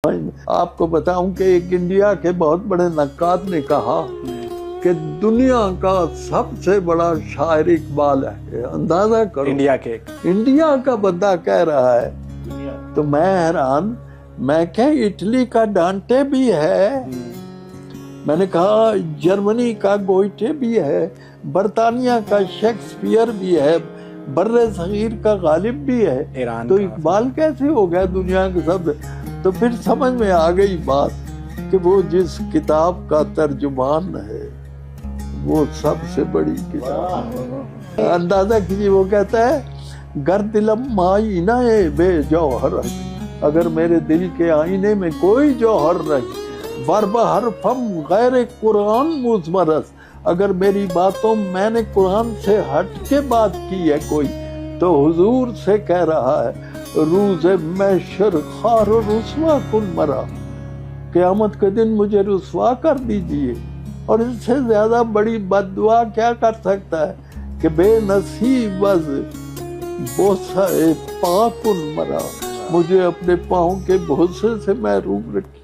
آپ کو بتاؤں کہ ایک انڈیا کے بہت بڑے نقاد نے کہا کہ دنیا کا سب سے بڑا شاعر اقبال ہے. اندازہ کرو, انڈیا کا بندہ کہہ رہا ہے. تو میں حیران, میں کہ اٹلی کا ڈانٹے بھی ہے, میں نے کہا جرمنی کا گوئٹے بھی ہے, برطانیہ کا شیکسپیئر بھی ہے, بر صغیر کا غالب بھی ہے, تو اقبال کیسے ہو گیا دنیا کے سب. تو پھر سمجھ میں آ گئی بات کہ وہ جس کتاب کا ترجمان ہے وہ سب سے بڑی کتاب ہے. اندازہ کیجیے, وہ کہتا ہے گر دلم آئینہ بے جوہر, اگر میرے دل کے آئینے میں کوئی جوہر نہیں, ور بحرفم غیر قرآن مزمرس, اگر میری باتوں میں نے قرآن سے ہٹ کے بات کی ہے کوئی, تو حضور سے کہہ رہا ہے روز محشر خار و رسوا کن مرا, قیامت کے دن مجھے رسوا کر دیجئے. اور اس سے زیادہ بڑی بد دعا کیا کر سکتا ہے کہ بے نصیب از بوسہ پا کن مرا, مجھے اپنے پاؤں کے بوسے سے محروم رکھیے.